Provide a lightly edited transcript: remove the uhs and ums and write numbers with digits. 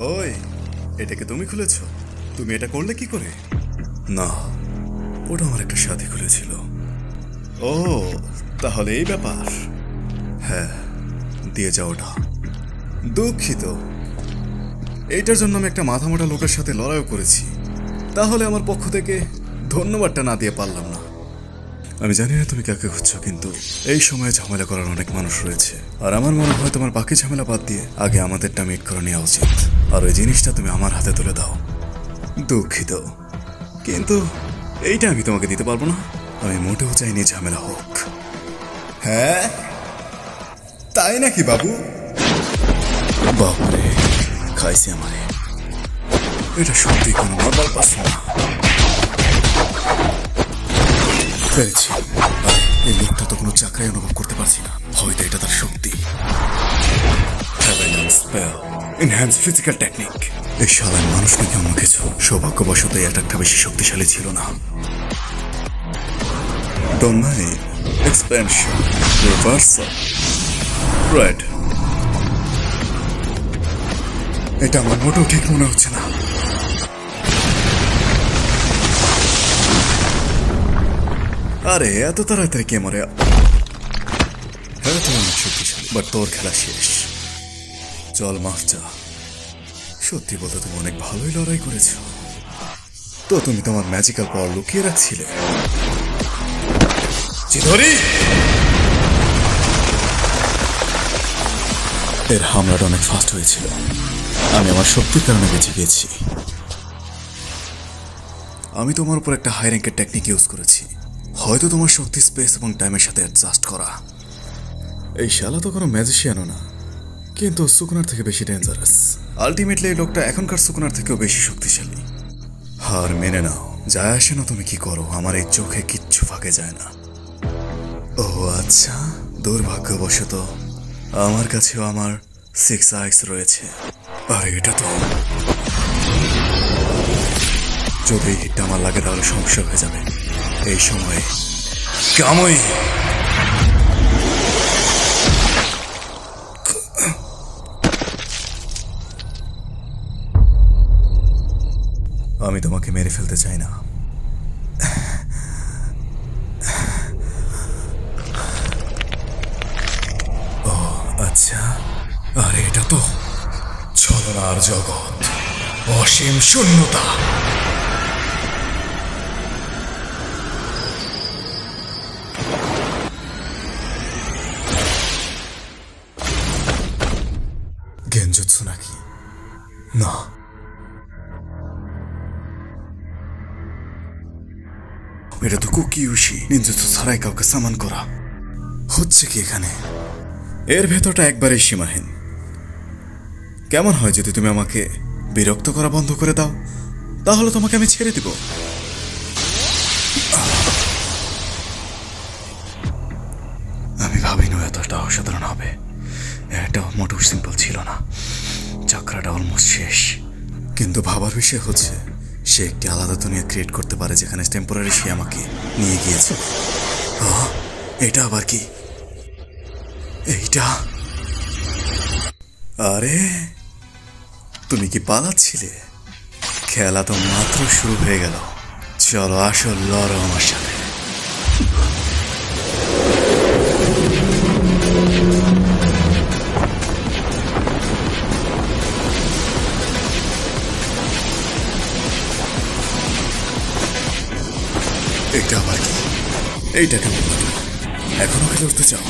ওই, এটাকে তুমি খুলেছো? তুমি এটা করলে কি করে? না, ওটা আমার একটা সাথী খুলেছিল। ও, তাহলে এই ব্যাপার। হ্যাঁ, দিয়ে যাও ওটা। দুঃখিত, এইটার জন্য আমি একটা মাথা মোটা লোকের সাথে লড়াইও করেছি। তাহলে আমার পক্ষ থেকে ধন্যবাদটা না দিয়ে পারলাম না। আমি জানি না তুমি কাকে খুঁজছো, কিন্তু এই সময়ে ঝামেলা করার অনেক মানুষ রয়েছে। আর আমার মনে হয় তোমার বাকি ঝামেলা বাদ দিয়ে আগে আমাদেরটা মিট করে নেওয়া উচিত। আর ওই জিনিসটা তুমি আমার হাতে তুলে দাও। দুঃখিত, কিন্তু এইটা আমি তোমাকে দিতে পারবো না। আমি মোটেও চাইনি ঝামেলা হোক। হ্যাঁ, তাই নাকি বাবু? বাপরে, খাইছে আমারে। এটা সত্যি কোনো নর্মাল পার্সন না। পেরেছি। এই লোকটা তো কোনো চাকরাই অনুভব করতে পারছি না। হয়তো এটা তার শক্তি। Enhance physical technique. এই শালার মানুষ নাকি অন্য কিছু। সৌভাগ্যবশত এই অ্যাটাকটা বেশি শক্তিশালী ছিল না। Domain expansion reversal. রাইট, এটা আমার মোটেও ঠিক মনে হচ্ছে না। আরে এত তাড়াতাড়ি কে মরে? হ্যাঁ, তুমি অনেক শক্তিশালী, বাট তোর খেলা শেষ। চল মাফ চা। সত্যি বলতে তুমি অনেক ভালোই লড়াই করেছ। তো তুমি তোমার ম্যাজিক্যাল পাওয়ার লুকিয়ে রাখছিলে। চিধরি, এর হামলাটা অনেক ফাস্ট হয়েছিল। আমি আমার শক্তির কারণে বেঁচে গিয়েছি। আমি তোমার উপর একটা হাই র্যাঙ্কের টেকনিক ইউজ করেছি। হয়তো তোমার শক্তি স্পেস এবং টাইমের সাথে অ্যাডজাস্ট করা। এই শালা তো কোনো ম্যাজিশিয়ানও না, কিন্তু সুকুনার থেকে বেশি ডেঞ্জারাস। আলটিমেটলি এই লোকটা এখনকার সুকুনার থেকেও বেশি শক্তিশালী। হার মেনে নাও, যায় আসে না তুমি কি করো, আমার এই চোখে কিচ্ছু ফাঁকে যায় না। ও আচ্ছা, দুর্ভাগ্যবশত আমার কাছেও আমার 6 আইস রয়েছে। আর এটা তো, যদি এই হিটটা আমার লাগে তাহলে সমস্যা হয়ে যাবে। এই সময়ে কামই। আমি তোমাকে মেরে ফেলতে চাই না। ও আচ্ছা, আর এটা তো ছলনার জগৎ, অসীম শূন্যতা। গেনজুৎসু নাকি? না, এটা তো কুকিউশি নিনজুৎসু ছাড়াই কাউকে সামান করা। হচ্ছে কি এখানে? এর ভেতরটা একবারেই সীমাহীন। কেমন হয় যদি তুমি আমাকে বিরক্ত করা বন্ধ করে দাও? তাহলে তোমাকে আমি ছেড়ে দিব। আমি ভাবিনি এতটা অসাধারণ হবে। এটা মোটেও সিম্পল ছিল না। চাকরাটা অলমোস্ট শেষ। কিন্তু ভাবার বিষয় হচ্ছে, সে একটি আলাদা দুনিয়া ক্রিয়েট করতে পারে যেখানে টেম্পোরারি সে আমাকে নিয়ে গিয়েছে। এটা আবার কি? এইটা, আরে তুমি কি পালাচ্ছিলে? খেলা তো মাত্র শুরু হয়ে গেল। চলো আসল লড়ো আমার সাথে। এইটা আবার কি? এইটা কেমন লাগলো? এখনো খেলে উঠতে চাও?